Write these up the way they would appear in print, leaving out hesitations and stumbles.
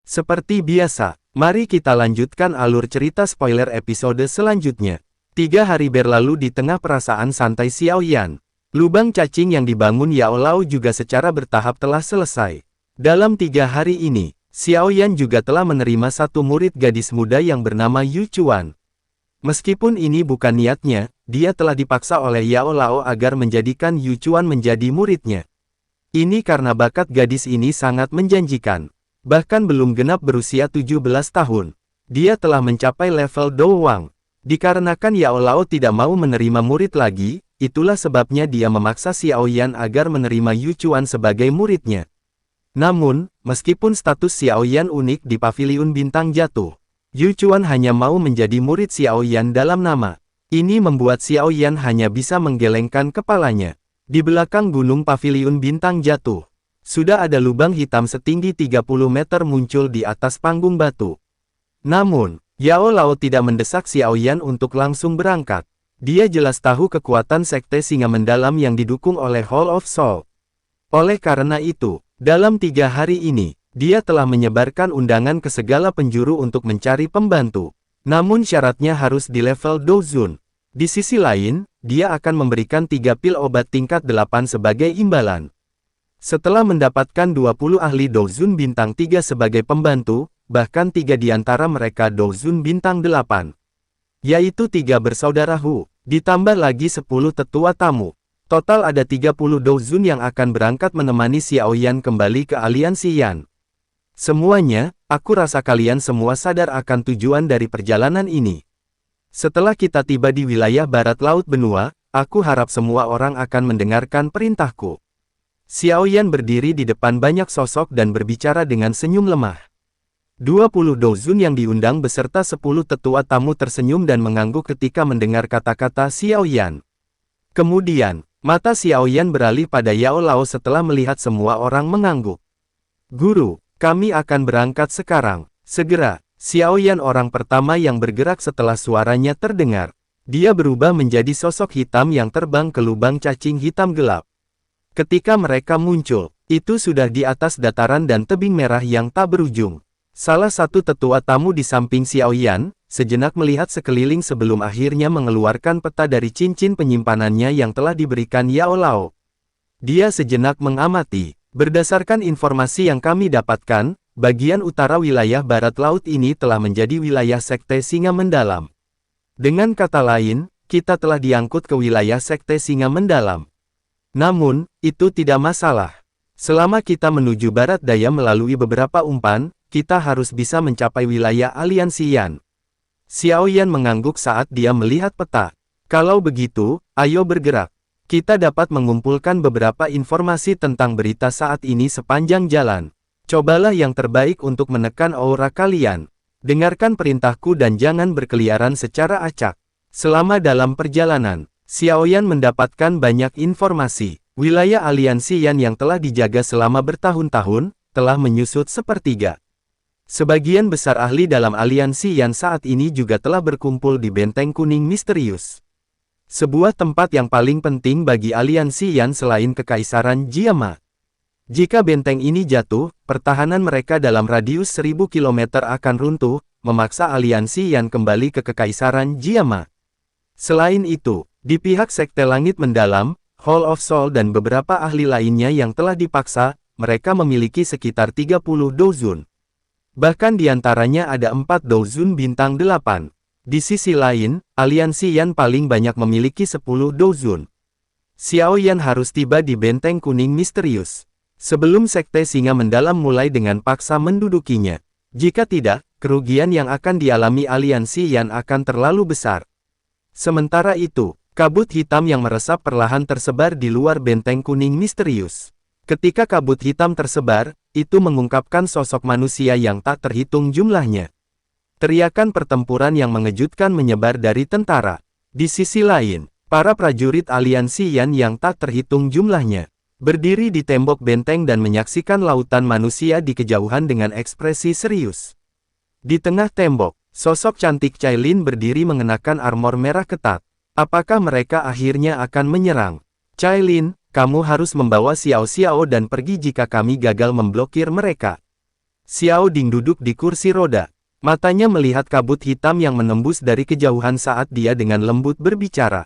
Seperti biasa, mari kita lanjutkan alur cerita spoiler episode selanjutnya. 3 hari berlalu di tengah perasaan santai Xiao Yan. Lubang cacing yang dibangun Yao Lao juga secara bertahap telah selesai. Dalam 3 hari ini, Xiao Yan juga telah menerima satu murid gadis muda yang bernama Yu Chuan. Meskipun ini bukan niatnya, dia telah dipaksa oleh Yao Lao agar menjadikan Yu Chuan menjadi muridnya. Ini karena bakat gadis ini sangat menjanjikan. Bahkan belum genap berusia 17 tahun. Dia telah mencapai level Do Wang. Dikarenakan Yao Lao tidak mau menerima murid lagi, itulah sebabnya dia memaksa Xiao Yan agar menerima Yu Chuan sebagai muridnya. Namun, meskipun status Xiao Yan unik di Paviliun Bintang Jatuh, Yu Chuan hanya mau menjadi murid Xiao Yan dalam nama. Ini membuat Xiao Yan hanya bisa menggelengkan kepalanya. Di belakang gunung Paviliun Bintang Jatuh, sudah ada lubang hitam setinggi 30 meter muncul di atas panggung batu. Namun, Yao Lao tidak mendesak Xiao Yan untuk langsung berangkat. Dia jelas tahu kekuatan sekte singa mendalam yang didukung oleh Hall of Soul. Oleh karena itu, dalam 3 hari ini, dia telah menyebarkan undangan ke segala penjuru untuk mencari pembantu. Namun syaratnya harus di level Dozun. Di sisi lain, dia akan memberikan 3 pil obat tingkat 8 sebagai imbalan. Setelah mendapatkan 20 ahli Dozun bintang 3 sebagai pembantu, bahkan 3 di antara mereka Dozun bintang 8. Yaitu 3 bersaudara Hu, ditambah lagi 10 tetua tamu. Total ada 30 Dozun yang akan berangkat menemani Xiao Yan kembali ke aliansi Yan. Semuanya, aku rasa kalian semua sadar akan tujuan dari perjalanan ini. Setelah kita tiba di wilayah barat laut benua, aku harap semua orang akan mendengarkan perintahku. Xiao Yan berdiri di depan banyak sosok dan berbicara dengan senyum lemah. 20 Dozun yang diundang beserta 10 tetua tamu tersenyum dan mengangguk ketika mendengar kata-kata Xiao Yan. Kemudian, mata Xiao Yan beralih pada Yao Lao setelah melihat semua orang mengangguk. Guru, kami akan berangkat sekarang. Segera, Xiao Yan orang pertama yang bergerak setelah suaranya terdengar. Dia berubah menjadi sosok hitam yang terbang ke lubang cacing hitam gelap. Ketika mereka muncul, itu sudah di atas dataran dan tebing merah yang tak berujung. Salah satu tetua tamu di samping Xiao Yan, sejenak melihat sekeliling sebelum akhirnya mengeluarkan peta dari cincin penyimpanannya yang telah diberikan Yao Lao. Dia sejenak mengamati. Berdasarkan informasi yang kami dapatkan, bagian utara wilayah barat laut ini telah menjadi wilayah sekte singa mendalam. Dengan kata lain, kita telah diangkut ke wilayah sekte singa mendalam. Namun, itu tidak masalah. Selama kita menuju barat daya melalui beberapa umpan, kita harus bisa mencapai wilayah aliansi Yan. Xiao Yan mengangguk saat dia melihat peta. Kalau begitu, ayo bergerak. Kita dapat mengumpulkan beberapa informasi tentang berita saat ini sepanjang jalan. Cobalah yang terbaik untuk menekan aura kalian. Dengarkan perintahku dan jangan berkeliaran secara acak. Selama dalam perjalanan, Xiao Yan mendapatkan banyak informasi. Wilayah aliansi Yan yang telah dijaga selama bertahun-tahun, telah menyusut sepertiga. Sebagian besar ahli dalam aliansi Yan saat ini juga telah berkumpul di Benteng Kuning Misterius. Sebuah tempat yang paling penting bagi aliansi Yan selain Kekaisaran Jiama. Jika benteng ini jatuh, pertahanan mereka dalam radius 1000 km akan runtuh, memaksa aliansi Yan kembali ke Kekaisaran Jiama. Selain itu, di pihak Sekte Langit Mendalam, Hall of Soul dan beberapa ahli lainnya yang telah dipaksa, mereka memiliki sekitar 30 Dozun. Bahkan di antaranya ada 4 Dozun bintang 8. Di sisi lain, aliansi Yan paling banyak memiliki 10 Dozun. Xiao Yan harus tiba di Benteng Kuning Misterius sebelum Sekte Singa Mendalam mulai dengan paksa mendudukinya. Jika tidak, kerugian yang akan dialami aliansi Yan akan terlalu besar. Sementara itu, kabut hitam yang meresap perlahan tersebar di luar Benteng Kuning Misterius. Ketika kabut hitam tersebar, itu mengungkapkan sosok manusia yang tak terhitung jumlahnya. Teriakan pertempuran yang mengejutkan menyebar dari tentara. Di sisi lain, para prajurit aliansi Yan yang tak terhitung jumlahnya, berdiri di tembok benteng dan menyaksikan lautan manusia di kejauhan dengan ekspresi serius. Di tengah tembok, sosok cantik Cailin berdiri mengenakan armor merah ketat. Apakah mereka akhirnya akan menyerang? Cailin, kamu harus membawa Xiao Xiao dan pergi jika kami gagal memblokir mereka. Xiao Ding duduk di kursi roda. Matanya melihat kabut hitam yang menembus dari kejauhan saat dia dengan lembut berbicara.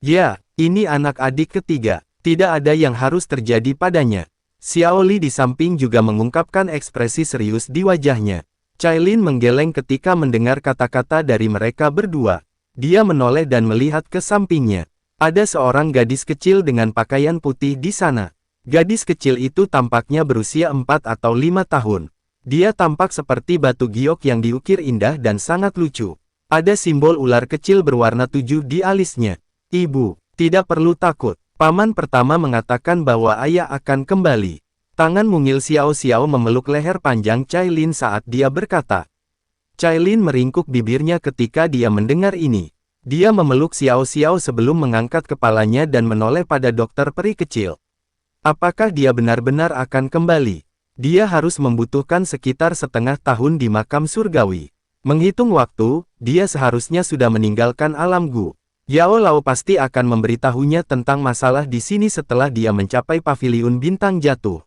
Ya, ini anak adik ketiga. Tidak ada yang harus terjadi padanya. Xiao Li di samping juga mengungkapkan ekspresi serius di wajahnya. Cailin menggeleng ketika mendengar kata-kata dari mereka berdua. Dia menoleh dan melihat ke sampingnya. Ada seorang gadis kecil dengan pakaian putih di sana. Gadis kecil itu tampaknya berusia 4 atau 5 tahun. Dia tampak seperti batu giok yang diukir indah dan sangat lucu. Ada simbol ular kecil berwarna 7 di alisnya. Ibu, tidak perlu takut. Paman pertama mengatakan bahwa ayah akan kembali. Tangan mungil Xiao Xiao memeluk leher panjang Cailin saat dia berkata. Cailin meringkuk bibirnya ketika dia mendengar ini. Dia memeluk Xiao Xiao sebelum mengangkat kepalanya dan menoleh pada dokter peri kecil. Apakah dia benar-benar akan kembali? Dia harus membutuhkan sekitar setengah tahun di makam surgawi. Menghitung waktu, dia seharusnya sudah meninggalkan alam Gu. Yao Lao pasti akan memberitahunya tentang masalah di sini setelah dia mencapai paviliun bintang jatuh.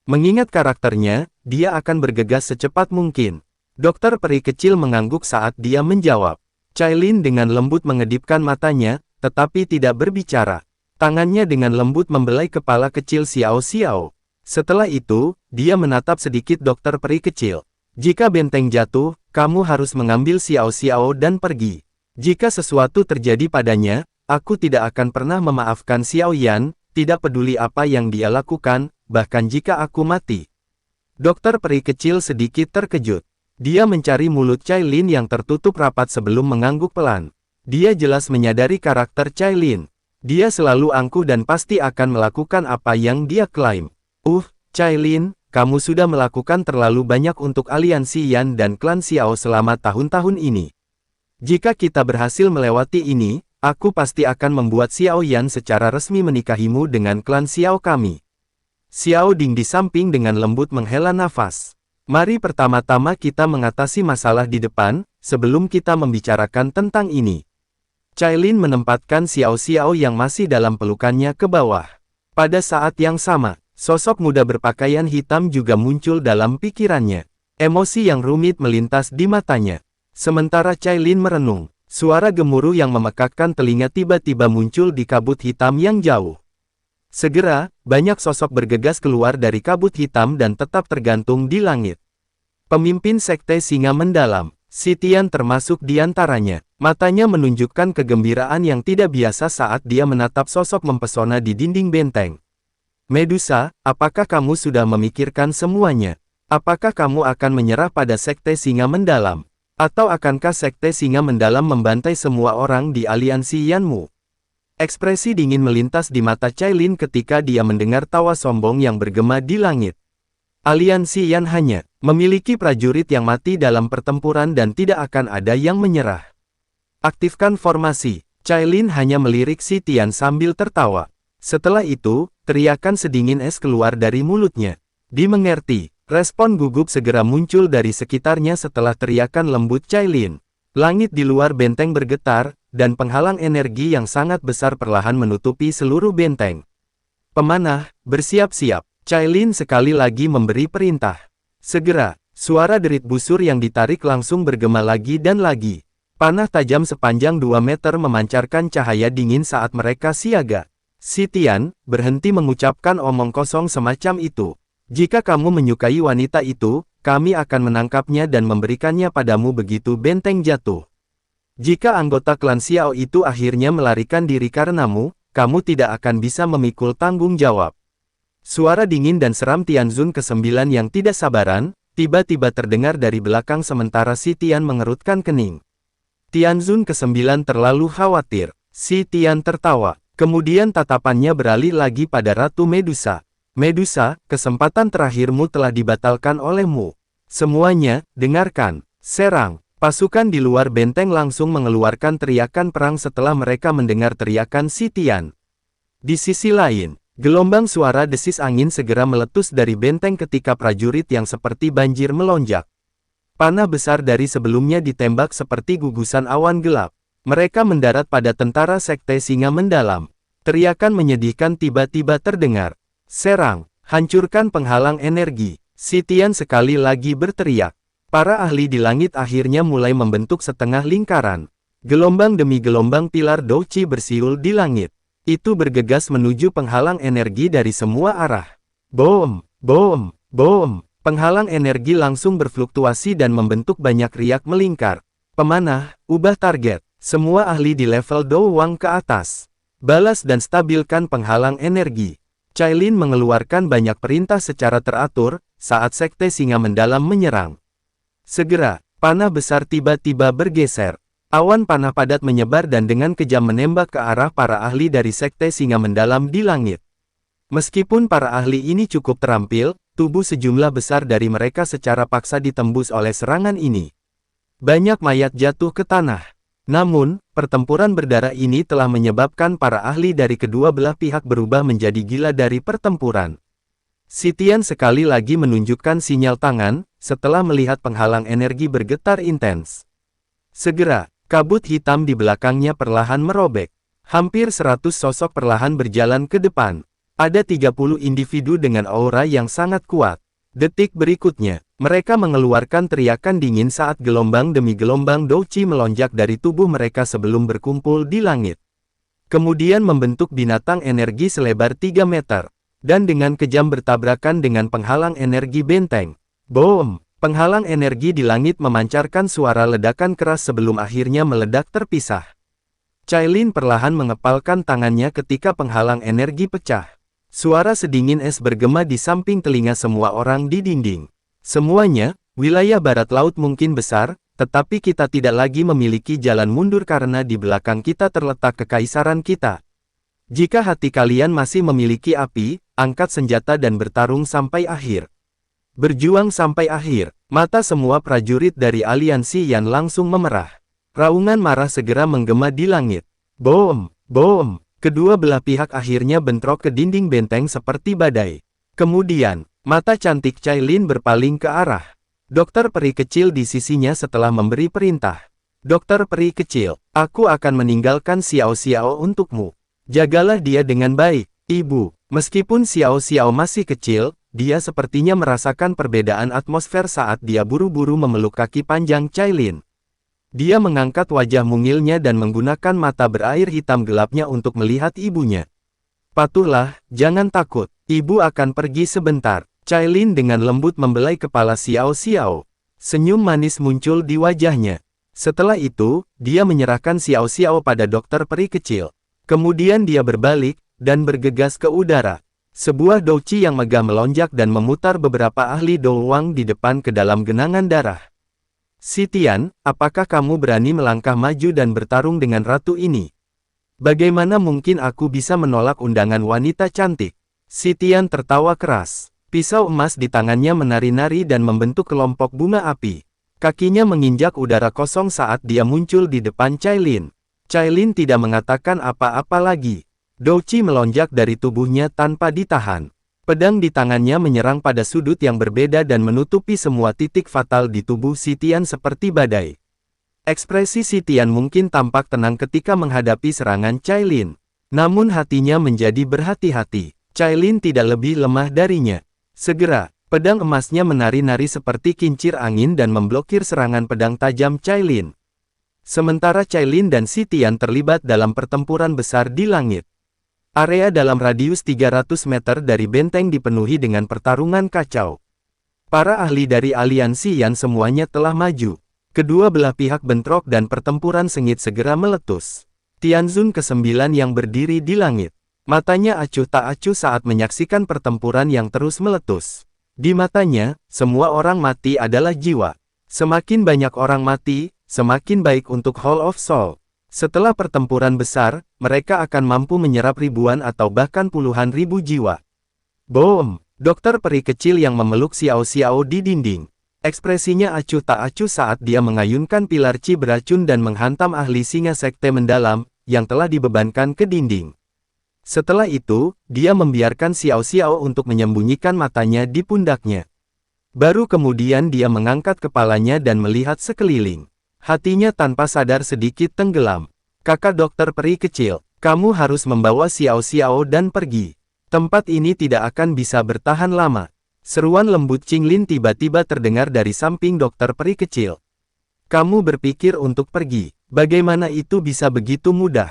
Mengingat karakternya, dia akan bergegas secepat mungkin. Dokter peri kecil mengangguk saat dia menjawab. Cailin dengan lembut mengedipkan matanya, tetapi tidak berbicara. Tangannya dengan lembut membelai kepala kecil Xiao Xiao. Setelah itu, dia menatap sedikit dokter peri kecil. Jika benteng jatuh, kamu harus mengambil Xiao Xiao dan pergi. Jika sesuatu terjadi padanya, aku tidak akan pernah memaafkan Xiao Yan, tidak peduli apa yang dia lakukan, bahkan jika aku mati. Dokter peri kecil sedikit terkejut. Dia mencari mulut Cailin yang tertutup rapat sebelum mengangguk pelan. Dia jelas menyadari karakter Cailin. Dia selalu angkuh dan pasti akan melakukan apa yang dia klaim. Cailin, kamu sudah melakukan terlalu banyak untuk aliansi Yan dan klan Xiao selama tahun-tahun ini. Jika kita berhasil melewati ini, aku pasti akan membuat Xiao Yan secara resmi menikahimu dengan klan Xiao kami. Xiao Ding di samping dengan lembut menghela nafas. Mari pertama-tama kita mengatasi masalah di depan, sebelum kita membicarakan tentang ini. Cailin menempatkan Xiao Xiao yang masih dalam pelukannya ke bawah. Pada saat yang sama, sosok muda berpakaian hitam juga muncul dalam pikirannya. Emosi yang rumit melintas di matanya. Sementara Cailin merenung, suara gemuruh yang memekakkan telinga tiba-tiba muncul di kabut hitam yang jauh. Segera, banyak sosok bergegas keluar dari kabut hitam dan tetap tergantung di langit. Pemimpin Sekte Singa Mendalam, Sitian termasuk di antaranya. Matanya menunjukkan kegembiraan yang tidak biasa saat dia menatap sosok mempesona di dinding benteng. Medusa, apakah kamu sudah memikirkan semuanya? Apakah kamu akan menyerah pada Sekte Singa Mendalam? Atau akankah Sekte Singa Mendalam membantai semua orang di aliansi Yanmu? Ekspresi dingin melintas di mata Cailin ketika dia mendengar tawa sombong yang bergema di langit. Aliansi Yan hanya memiliki prajurit yang mati dalam pertempuran dan tidak akan ada yang menyerah. Aktifkan formasi. Cailin hanya melirik Sitian sambil tertawa. Setelah itu, teriakan sedingin es keluar dari mulutnya. Dimengerti, respon gugup segera muncul dari sekitarnya setelah teriakan lembut Cailin. Langit di luar benteng bergetar, dan penghalang energi yang sangat besar perlahan menutupi seluruh benteng. Pemanah, bersiap-siap. Cailin sekali lagi memberi perintah. Segera, suara derit busur yang ditarik langsung bergema lagi dan lagi. Panah tajam sepanjang 2 meter memancarkan cahaya dingin saat mereka siaga. Sitian, berhenti mengucapkan omong kosong semacam itu. Jika kamu menyukai wanita itu, kami akan menangkapnya dan memberikannya padamu begitu benteng jatuh. Jika anggota klan Xiao itu akhirnya melarikan diri karenamu, kamu tidak akan bisa memikul tanggung jawab. Suara dingin dan seram Tianzun ke-9 yang tidak sabaran, tiba-tiba terdengar dari belakang sementara Sitian mengerutkan kening. Tianzun ke-9 terlalu khawatir. Sitian tertawa. Kemudian tatapannya beralih lagi pada Ratu Medusa. Medusa, kesempatan terakhirmu telah dibatalkan olehmu. Semuanya, dengarkan. Serang. Pasukan di luar benteng langsung mengeluarkan teriakan perang setelah mereka mendengar teriakan Sitian. Di sisi lain, gelombang suara desis angin segera meletus dari benteng ketika prajurit yang seperti banjir melonjak. Panah besar dari sebelumnya ditembak seperti gugusan awan gelap. Mereka mendarat pada tentara Sekte Singa Mendalam. Teriakan menyedihkan tiba-tiba terdengar. Serang, hancurkan penghalang energi. Si Tian sekali lagi berteriak. Para ahli di langit akhirnya mulai membentuk setengah lingkaran. Gelombang demi gelombang pilar Douqi bersiul di langit. Itu bergegas menuju penghalang energi dari semua arah. Boom, boom, boom. Penghalang energi langsung berfluktuasi dan membentuk banyak riak melingkar. Pemanah, ubah target. Semua ahli di level Do Wang ke atas. Balas dan stabilkan penghalang energi. Cailin mengeluarkan banyak perintah secara teratur, saat Sekte Singa Mendalam menyerang. Segera, panah besar tiba-tiba bergeser. Awan panah padat menyebar dan dengan kejam menembak ke arah para ahli dari Sekte Singa Mendalam di langit. Meskipun para ahli ini cukup terampil, tubuh sejumlah besar dari mereka secara paksa ditembus oleh serangan ini. Banyak mayat jatuh ke tanah. Namun, pertempuran berdarah ini telah menyebabkan para ahli dari kedua belah pihak berubah menjadi gila dari pertempuran. Si Tian sekali lagi menunjukkan sinyal tangan, setelah melihat penghalang energi bergetar intens. Segera, kabut hitam di belakangnya perlahan merobek. Hampir 100 sosok perlahan berjalan ke depan. Ada 30 individu dengan aura yang sangat kuat. Detik berikutnya, mereka mengeluarkan teriakan dingin saat gelombang demi gelombang Douqi melonjak dari tubuh mereka sebelum berkumpul di langit. Kemudian membentuk binatang energi selebar 3 meter. Dan dengan kejam bertabrakan dengan penghalang energi benteng. Boom! Penghalang energi di langit memancarkan suara ledakan keras sebelum akhirnya meledak terpisah. Cailin perlahan mengepalkan tangannya ketika penghalang energi pecah. Suara sedingin es bergema di samping telinga semua orang di dinding. Semuanya, wilayah barat laut mungkin besar, tetapi kita tidak lagi memiliki jalan mundur karena di belakang kita terletak kekaisaran kita. Jika hati kalian masih memiliki api, angkat senjata dan bertarung sampai akhir. Berjuang sampai akhir. Mata semua prajurit dari aliansi Yan langsung memerah. Raungan marah segera menggema di langit. Boom, boom. Kedua belah pihak akhirnya bentrok ke dinding benteng seperti badai. Kemudian, mata cantik Cailin berpaling ke arah Dokter Peri Kecil di sisinya setelah memberi perintah. Dokter Peri Kecil, aku akan meninggalkan Xiao Xiao untukmu. Jagalah dia dengan baik, Ibu. Meskipun Xiao Xiao masih kecil, dia sepertinya merasakan perbedaan atmosfer saat dia buru-buru memeluk kaki panjang Cailin. Dia mengangkat wajah mungilnya dan menggunakan mata berair hitam gelapnya untuk melihat ibunya. Patuhlah, jangan takut, ibu akan pergi sebentar. Cailin dengan lembut membelai kepala Xiao Xiao. Senyum manis muncul di wajahnya. Setelah itu, dia menyerahkan Xiao Xiao pada Dokter Peri Kecil. Kemudian dia berbalik, dan bergegas ke udara. Sebuah Douqi yang megah melonjak dan memutar beberapa ahli Do Wang di depan ke dalam genangan darah. Si Tian, apakah kamu berani melangkah maju dan bertarung dengan ratu ini? Bagaimana mungkin aku bisa menolak undangan wanita cantik? Si Tian tertawa keras. Pisau emas di tangannya menari-nari dan membentuk kelompok bunga api. Kakinya menginjak udara kosong saat dia muncul di depan Cailin. Cailin tidak mengatakan apa-apa lagi. Douqi melonjak dari tubuhnya tanpa ditahan. Pedang di tangannya menyerang pada sudut yang berbeda dan menutupi semua titik fatal di tubuh Si Tian seperti badai. Ekspresi Si Tian mungkin tampak tenang ketika menghadapi serangan Cailin. Namun hatinya menjadi berhati-hati. Cailin tidak lebih lemah darinya. Segera, pedang emasnya menari-nari seperti kincir angin dan memblokir serangan pedang tajam Cailin. Sementara Cailin dan Si Tian terlibat dalam pertempuran besar di langit. Area dalam radius 300 meter dari benteng dipenuhi dengan pertarungan kacau. Para ahli dari aliansi Yan semuanya telah maju. Kedua belah pihak bentrok dan pertempuran sengit segera meletus. Tianzun ke-9 yang berdiri di langit. Matanya acuh tak acuh saat menyaksikan pertempuran yang terus meletus. Di matanya, semua orang mati adalah jiwa. Semakin banyak orang mati, semakin baik untuk Hall of Soul. Setelah pertempuran besar, mereka akan mampu menyerap ribuan atau bahkan puluhan ribu jiwa. Boom! Dokter Peri Kecil yang memeluk Xiao Xiao di dinding. Ekspresinya acuh tak acuh saat dia mengayunkan pilar Qi beracun dan menghantam ahli singa sekte mendalam, yang telah dibebankan ke dinding. Setelah itu, dia membiarkan Xiao Xiao untuk menyembunyikan matanya di pundaknya. Baru kemudian dia mengangkat kepalanya dan melihat sekeliling. Hatinya tanpa sadar sedikit tenggelam. Kakak Dokter Peri Kecil, kamu harus membawa Xiao Xiao dan pergi. Tempat ini tidak akan bisa bertahan lama. Seruan lembut Qinglin tiba-tiba terdengar dari samping dokter peri kecil. Kamu berpikir untuk pergi, bagaimana itu bisa begitu mudah?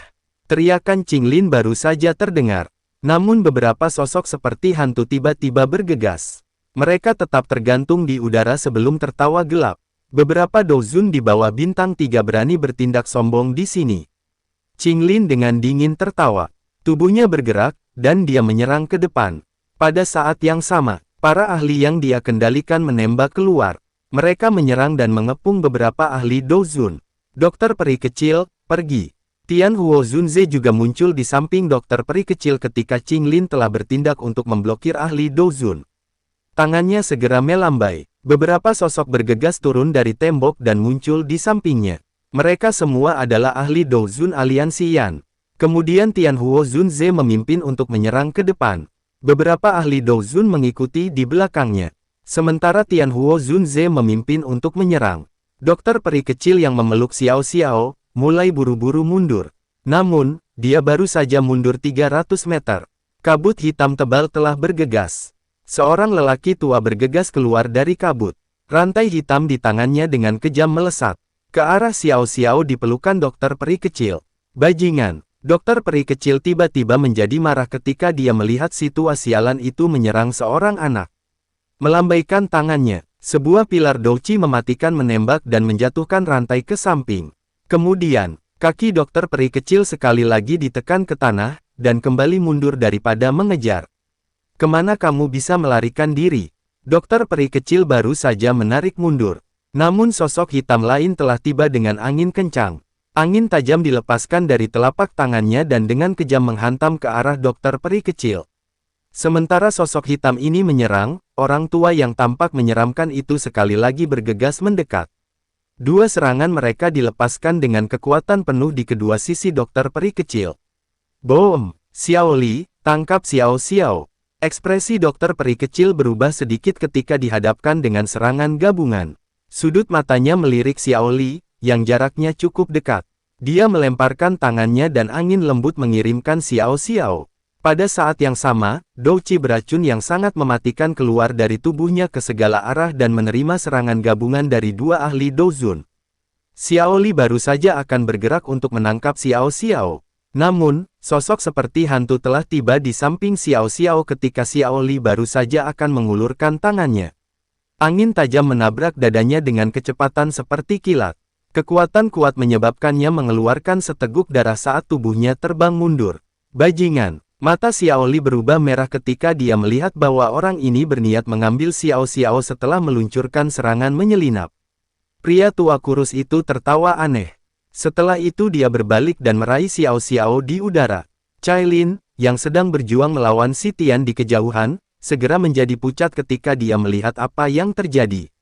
Teriakan Qinglin baru saja terdengar. Namun beberapa sosok seperti hantu tiba-tiba bergegas. Mereka tetap tergantung di udara sebelum tertawa gelap. Beberapa dozun di bawah bintang 3 berani bertindak sombong di sini. Qinglin dengan dingin tertawa. Tubuhnya bergerak, dan dia menyerang ke depan. Pada saat yang sama, para ahli yang dia kendalikan menembak keluar. Mereka menyerang dan mengepung beberapa ahli dozun. Dokter peri kecil, pergi. Tian Huo Zunze juga muncul di samping dokter peri kecil ketika Qinglin telah bertindak untuk memblokir ahli dozun. Tangannya segera melambai. Beberapa sosok bergegas turun dari tembok dan muncul di sampingnya. Mereka semua adalah ahli dozun aliansi Yan. Kemudian Tian Huo Zunze memimpin untuk menyerang ke depan. Beberapa ahli dozun mengikuti di belakangnya. Sementara Tian Huo Zunze memimpin untuk menyerang. Dokter peri kecil yang memeluk Xiao Xiao mulai buru-buru mundur. Namun, dia baru saja mundur 300 meter. Kabut hitam tebal telah bergegas. Seorang lelaki tua bergegas keluar dari kabut. Rantai hitam di tangannya dengan kejam melesat. Ke arah Xiao Xiao di pelukan dokter peri kecil. Bajingan, dokter peri kecil tiba-tiba menjadi marah ketika dia melihat situasi sialan itu menyerang seorang anak. Melambaikan tangannya, sebuah pilar douci mematikan menembak dan menjatuhkan rantai ke samping. Kemudian, kaki dokter peri kecil sekali lagi ditekan ke tanah, dan kembali mundur daripada mengejar. Kemana kamu bisa melarikan diri? Dokter peri kecil baru saja menarik mundur. Namun sosok hitam lain telah tiba dengan angin kencang. Angin tajam dilepaskan dari telapak tangannya dan dengan kejam menghantam ke arah dokter peri kecil. Sementara sosok hitam ini menyerang, orang tua yang tampak menyeramkan itu sekali lagi bergegas mendekat. Dua serangan mereka dilepaskan dengan kekuatan penuh di kedua sisi dokter peri kecil. Boom! Xiao Li, tangkap Xiao Xiao. Ekspresi dokter peri kecil berubah sedikit ketika dihadapkan dengan serangan gabungan. Sudut matanya melirik Xiao Li, yang jaraknya cukup dekat. Dia melemparkan tangannya dan angin lembut mengirimkan Xiao Xiao. Pada saat yang sama, douci beracun yang sangat mematikan keluar dari tubuhnya ke segala arah dan menerima serangan gabungan dari dua ahli dozun. Xiao Li baru saja akan bergerak untuk menangkap Xiao Xiao. Namun, sosok seperti hantu telah tiba di samping Xiao Xiao ketika Xiao Li baru saja akan mengulurkan tangannya. Angin tajam menabrak dadanya dengan kecepatan seperti kilat. Kekuatan kuat menyebabkannya mengeluarkan seteguk darah saat tubuhnya terbang mundur. Bajingan! Mata Xiao Li berubah merah ketika dia melihat bahwa orang ini berniat mengambil Xiao Xiao setelah meluncurkan serangan menyelinap. Pria tua kurus itu tertawa aneh. Setelah itu dia berbalik dan meraih Xiao Xiao di udara. Cailin, yang sedang berjuang melawan Si Tian di kejauhan, segera menjadi pucat ketika dia melihat apa yang terjadi.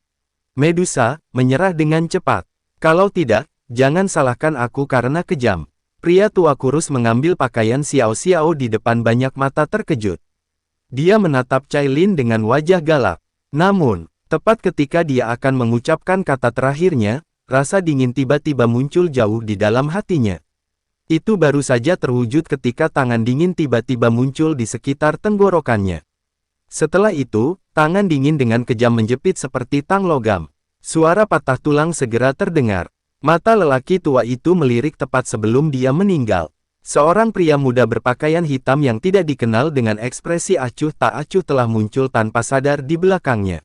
Medusa, menyerah dengan cepat. Kalau tidak, jangan salahkan aku karena kejam. Pria tua kurus mengambil pakaian Xiao Xiao di depan banyak mata terkejut. Dia menatap Cailin dengan wajah galak. Namun, tepat ketika dia akan mengucapkan kata terakhirnya, rasa dingin tiba-tiba muncul jauh di dalam hatinya. Itu baru saja terwujud ketika tangan dingin tiba-tiba muncul di sekitar tenggorokannya. Setelah itu, tangan dingin dengan kejam menjepit seperti tang logam. Suara patah tulang segera terdengar. Mata lelaki tua itu melirik tepat sebelum dia meninggal. Seorang pria muda berpakaian hitam yang tidak dikenal dengan ekspresi acuh tak acuh telah muncul tanpa sadar di belakangnya.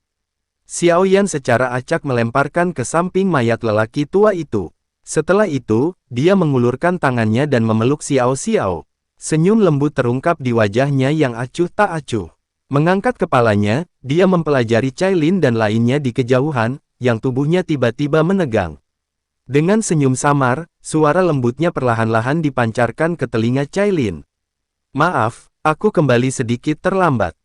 Xiao Yan secara acak melemparkan ke samping mayat lelaki tua itu. Setelah itu, dia mengulurkan tangannya dan memeluk Xiao Xiao. Senyum lembut terungkap di wajahnya yang acuh tak acuh. Mengangkat kepalanya, dia mempelajari Cailin dan lainnya di kejauhan, yang tubuhnya tiba-tiba menegang. Dengan senyum samar, suara lembutnya perlahan-lahan dipancarkan ke telinga Cailin. Maaf, aku kembali sedikit terlambat.